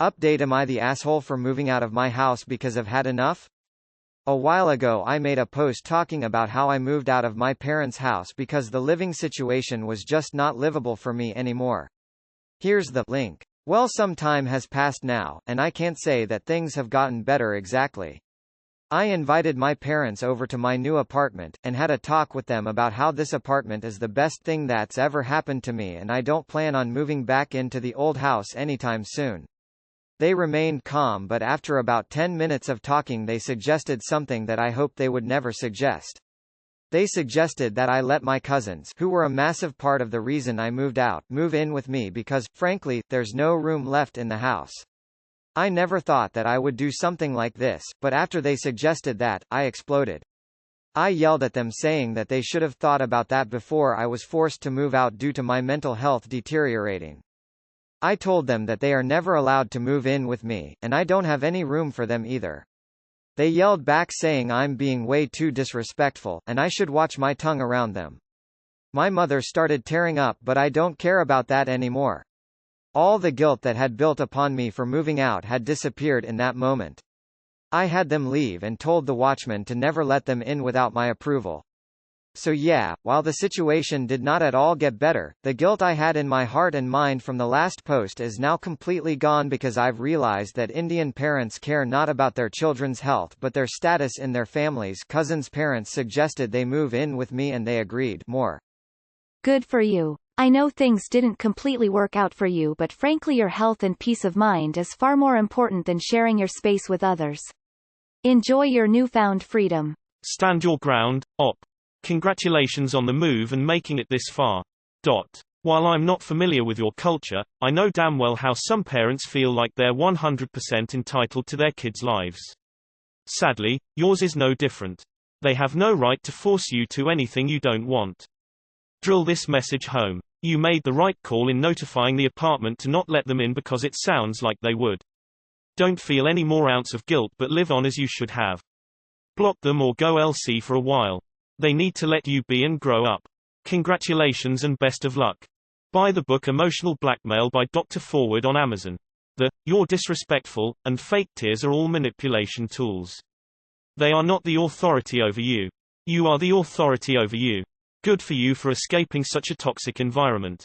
Update: am I the asshole for moving out of my house because I've had enough? A while ago I made a post talking about how I moved out of my parents' house because the living situation was just not livable for me anymore. Here's the link. Well, some time has passed now, and I can't say that things have gotten better exactly. I invited my parents over to my new apartment, and had a talk with them about how this apartment is the best thing that's ever happened to me and I don't plan on moving back into the old house anytime soon. They remained calm, but after about 10 minutes of talking they suggested something that I hoped they would never suggest. They suggested that I let my cousins, who were a massive part of the reason I moved out, move in with me because, frankly, there's no room left in the house. I never thought that I would do something like this, but after they suggested that, I exploded. I yelled at them saying that they should have thought about that before I was forced to move out due to my mental health deteriorating. I told them that they are never allowed to move in with me, and I don't have any room for them either. They yelled back saying I'm being way too disrespectful, and I should watch my tongue around them. My mother started tearing up, but I don't care about that anymore. All the guilt that had built upon me for moving out had disappeared in that moment. I had them leave and told the watchman to never let them in without my approval. So yeah, while the situation did not at all get better, the guilt I had in my heart and mind from the last post is now completely gone because I've realized that Indian parents care not about their children's health but their status in their families. Cousins' parents suggested they move in with me and they agreed. More. Good for you. I know things didn't completely work out for you, but frankly your health and peace of mind is far more important than sharing your space with others. Enjoy your newfound freedom. Stand your ground, op. Congratulations on the move and making it this far. While I'm not familiar with your culture, I know damn well how some parents feel like they're 100% entitled to their kids' lives. Sadly, yours is no different. They have no right to force you to anything you don't want. Drill this message home. You made the right call in notifying the apartment to not let them in because it sounds like they would. Don't feel any more ounce of guilt but live on as you should have. Block them or go LC for a while. They need to let you be and grow up. Congratulations and best of luck. Buy the book Emotional Blackmail by Dr. Forward on Amazon. You're disrespectful, and fake tears are all manipulation tools. They are not the authority over you. You are the authority over you. Good for you for escaping such a toxic environment.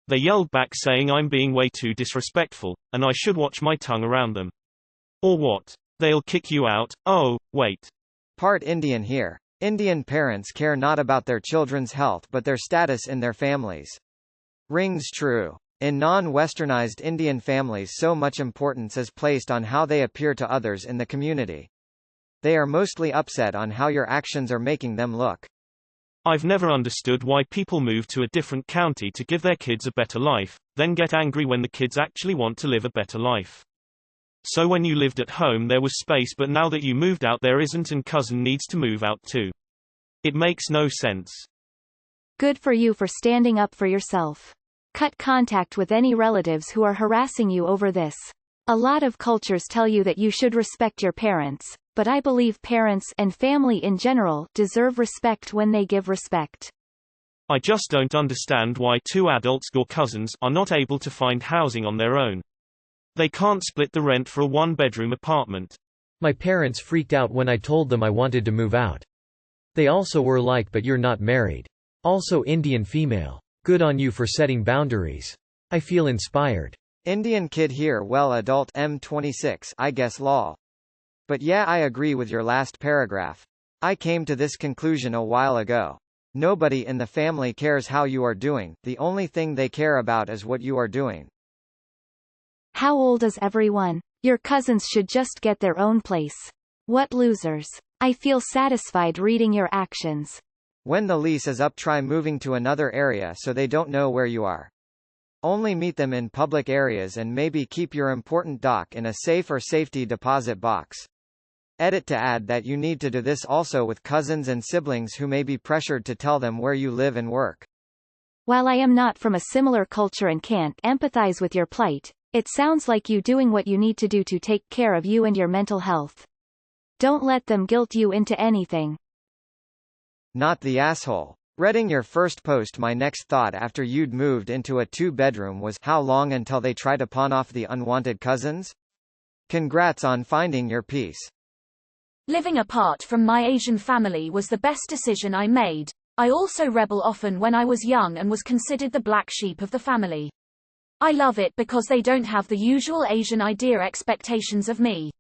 They yelled back saying I'm being way too disrespectful, and I should watch my tongue around them. Or what? They'll kick you out. Oh, wait. Part Indian here. Indian parents care not about their children's health but their status in their families. Rings true. In non-westernized Indian families so much importance is placed on how they appear to others in the community. They are mostly upset on how your actions are making them look. I've never understood why people move to a different county to give their kids a better life, then get angry when the kids actually want to live a better life. So when you lived at home there was space, but now that you moved out there isn't, and cousin needs to move out too. It makes no sense. Good for you for standing up for yourself. Cut contact with any relatives who are harassing you over this. A lot of cultures tell you that you should respect your parents, but I believe parents and family in general deserve respect when they give respect. I just don't understand why two adults, your cousins, are not able to find housing on their own. They can't split the rent for a one-bedroom apartment. My parents freaked out when I told them I wanted to move out. They also were like, but you're not married. Also Indian female. Good on you for setting boundaries. I feel inspired. Indian kid here. Well, adult M26, I guess lol. But yeah, I agree with your last paragraph. I came to this conclusion a while ago. Nobody in the family cares how you are doing, the only thing they care about is what you are doing. How old is everyone? Your cousins should just get their own place. What losers. I feel satisfied reading your actions. When the lease is up, try moving to another area so they don't know where you are. Only meet them in public areas and maybe keep your important doc in a safe or safety deposit box. Edit to add that you need to do this also with cousins and siblings who may be pressured to tell them where you live and work. While I am not from a similar culture and can't empathize with your plight, it sounds like you doing what you need to do to take care of you and your mental health. Don't let them guilt you into anything. Not the asshole. Reading your first post, my next thought after you'd moved into a two-bedroom was, how long until they try to pawn off the unwanted cousins? Congrats on finding your peace. Living apart from my Asian family was the best decision I made. I also rebel often when I was young and was considered the black sheep of the family. I love it because they don't have the usual Asian idea expectations of me.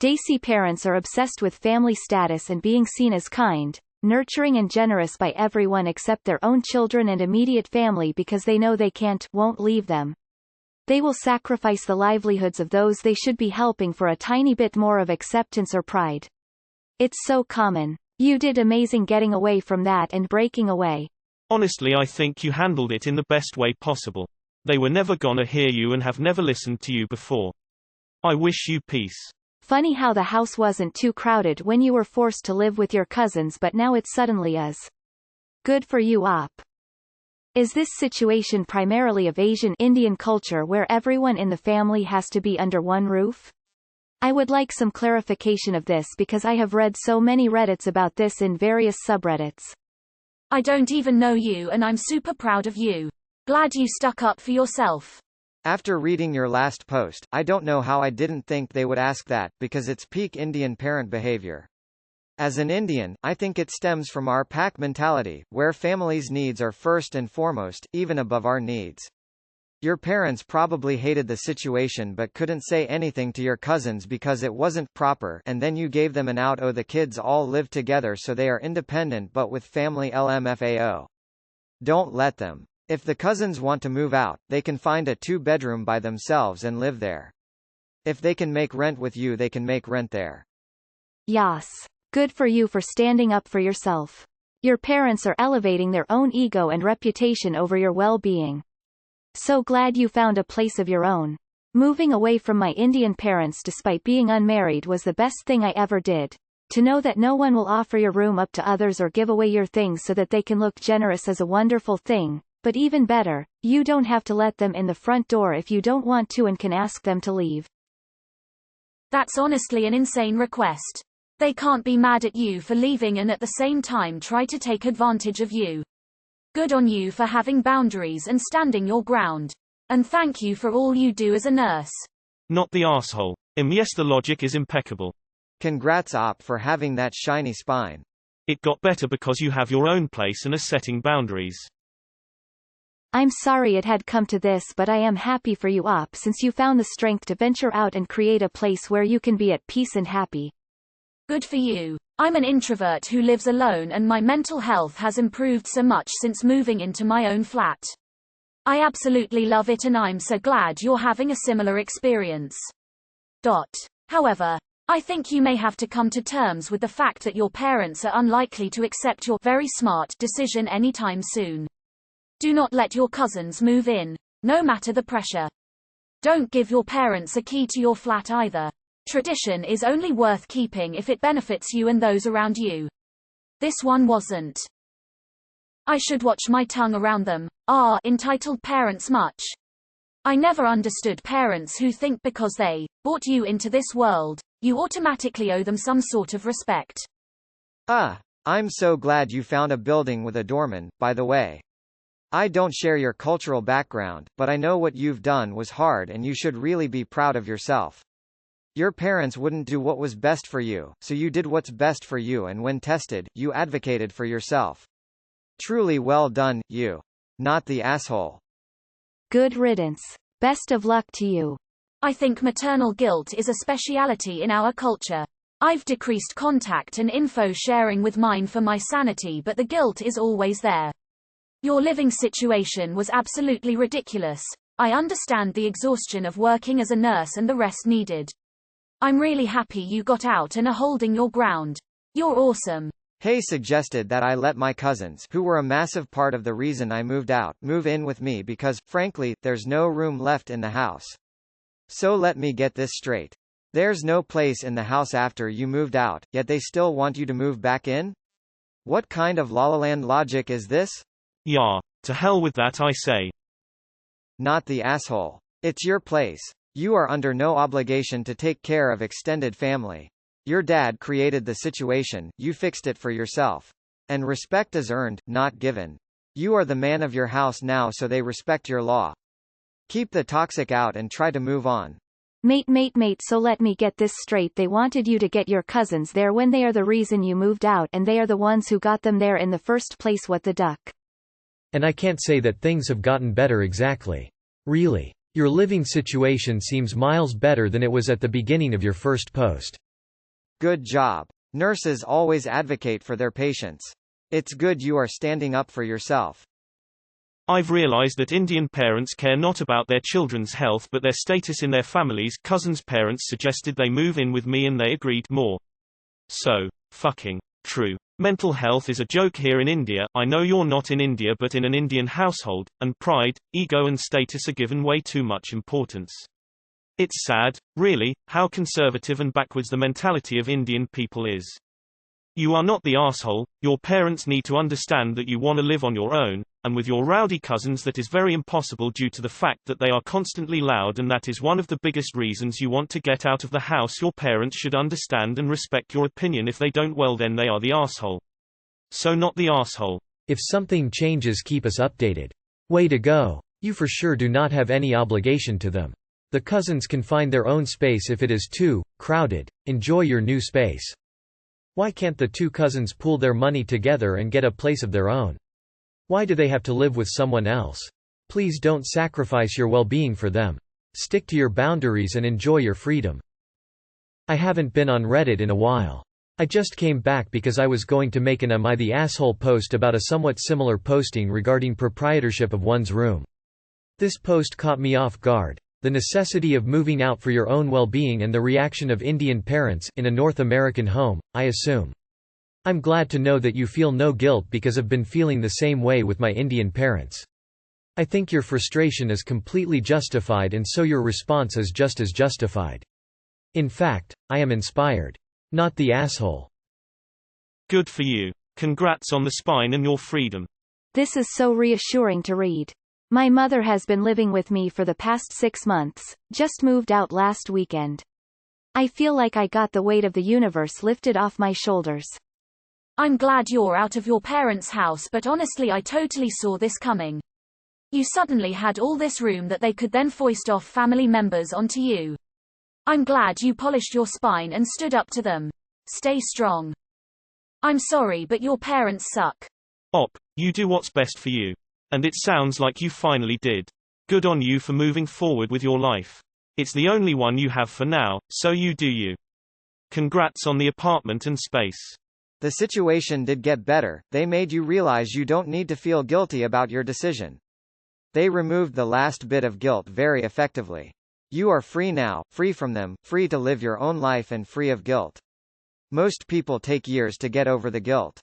Desi parents are obsessed with family status and being seen as kind, nurturing and generous by everyone except their own children and immediate family because they know they won't leave them. They will sacrifice the livelihoods of those they should be helping for a tiny bit more of acceptance or pride. It's so common. You did amazing getting away from that and breaking away. Honestly, I think you handled it in the best way possible. They were never gonna hear you and have never listened to you before. I wish you peace. Funny how the house wasn't too crowded when you were forced to live with your cousins, but now it suddenly is. Good for you, Op. Is this situation primarily of Asian Indian culture where everyone in the family has to be under one roof? I would like some clarification of this because I have read so many Reddits about this in various subreddits. I don't even know you and I'm super proud of you. Glad you stuck up for yourself. After reading your last post, I don't know how I didn't think they would ask that, because it's peak Indian parent behavior. As an Indian, I think it stems from our pack mentality, where families' needs are first and foremost, even above our needs. Your parents probably hated the situation but couldn't say anything to your cousins because it wasn't proper, and then you gave them an out. Oh, the kids all live together so they are independent but with family LMFAO. Don't let them. If the cousins want to move out, they can find a two-bedroom by themselves and live there. If they can make rent with you, they can make rent there. Yas. Good for you for standing up for yourself. Your parents are elevating their own ego and reputation over your well-being. So glad you found a place of your own. Moving away from my Indian parents despite being unmarried was the best thing I ever did. To know that no one will offer your room up to others or give away your things so that they can look generous is a wonderful thing. But even better, you don't have to let them in the front door if you don't want to and can ask them to leave. That's honestly an insane request. They can't be mad at you for leaving and at the same time try to take advantage of you. Good on you for having boundaries and standing your ground. And thank you for all you do as a nurse. Not the asshole. Yes, the logic is impeccable. Congrats, Op, for having that shiny spine. It got better because you have your own place and are setting boundaries. I'm sorry it had come to this, but I am happy for you, Op, since you found the strength to venture out and create a place where you can be at peace and happy. Good for you. I'm an introvert who lives alone and my mental health has improved so much since moving into my own flat. I absolutely love it and I'm so glad you're having a similar experience. However, I think you may have to come to terms with the fact that your parents are unlikely to accept your very smart decision anytime soon. Do not let your cousins move in, no matter the pressure. Don't give your parents a key to your flat either. Tradition is only worth keeping if it benefits you and those around you. This one wasn't. I should watch my tongue around them. Entitled parents much. I never understood parents who think because they brought you into this world, you automatically owe them some sort of respect. I'm so glad you found a building with a doorman, by the way. I don't share your cultural background, but I know what you've done was hard and you should really be proud of yourself. Your parents wouldn't do what was best for you, so you did what's best for you, and when tested, you advocated for yourself. Truly well done, you. Not the asshole. Good riddance. Best of luck to you. I think maternal guilt is a speciality in our culture. I've decreased contact and info sharing with mine for my sanity, but the guilt is always there. Your living situation was absolutely ridiculous. I understand the exhaustion of working as a nurse and the rest needed. I'm really happy you got out and are holding your ground. You're awesome. Hay suggested that I let my cousins, who were a massive part of the reason I moved out, move in with me because, frankly, there's no room left in the house. So let me get this straight. There's no place in the house after you moved out, yet they still want you to move back in? What kind of La La Land logic is this? Yeah, to hell with that, I say. Not the asshole. It's your place. You are under no obligation to take care of extended family. Your dad created the situation, you fixed it for yourself. And respect is earned, not given. You are the man of your house now, so they respect your law. Keep the toxic out and try to move on. Mate, so let me get this straight. They wanted you to get your cousins there when they are the reason you moved out, and they are the ones who got them there in the first place. What the duck? And I can't say that things have gotten better exactly. Really. Your living situation seems miles better than it was at the beginning of your first post. Good job. Nurses always advocate for their patients. It's good you are standing up for yourself. I've realized that Indian parents care not about their children's health but their status in their families. Cousins' parents suggested they move in with me and they agreed. More so. Fucking true. Mental health is a joke here in India. I know you're not in India, but in an Indian household, and pride, ego and status are given way too much importance. It's sad, really, how conservative and backwards the mentality of Indian people is. You are not the asshole. Your parents need to understand that you want to live on your own, and with your rowdy cousins that is very impossible due to the fact that they are constantly loud, and that is one of the biggest reasons you want to get out of the house. Your parents should understand and respect your opinion. If they don't, well then they are the asshole. So not the asshole. If something changes, keep us updated. Way to go. You for sure do not have any obligation to them. The cousins can find their own space if it is too crowded. Enjoy your new space. Why can't the two cousins pool their money together and get a place of their own? Why do they have to live with someone else? Please don't sacrifice your well-being for them. Stick to your boundaries and enjoy your freedom. I haven't been on Reddit in a while. I just came back because I was going to make an Am I the Asshole post about a somewhat similar posting regarding proprietorship of one's room. This post caught me off guard. The necessity of moving out for your own well-being and the reaction of Indian parents in a North American home, I assume. I'm glad to know that you feel no guilt because I've been feeling the same way with my Indian parents. I think your frustration is completely justified, and so your response is just as justified. In fact, I am inspired. Not the asshole. Good for you. Congrats on the spine and your freedom. This is so reassuring to read. My mother has been living with me for the past 6 months, just moved out last weekend. I feel like I got the weight of the universe lifted off my shoulders. I'm glad you're out of your parents' house, but honestly I totally saw this coming. You suddenly had all this room that they could then foist off family members onto you. I'm glad you polished your spine and stood up to them. Stay strong. I'm sorry, but your parents suck. You do what's best for you. And it sounds like you finally did. Good on you for moving forward with your life. It's the only one you have for now, so you do you. Congrats on the apartment and space. The situation did get better. They made you realize you don't need to feel guilty about your decision. They removed the last bit of guilt very effectively. You are free now, free from them, free to live your own life and free of guilt. Most people take years to get over the guilt.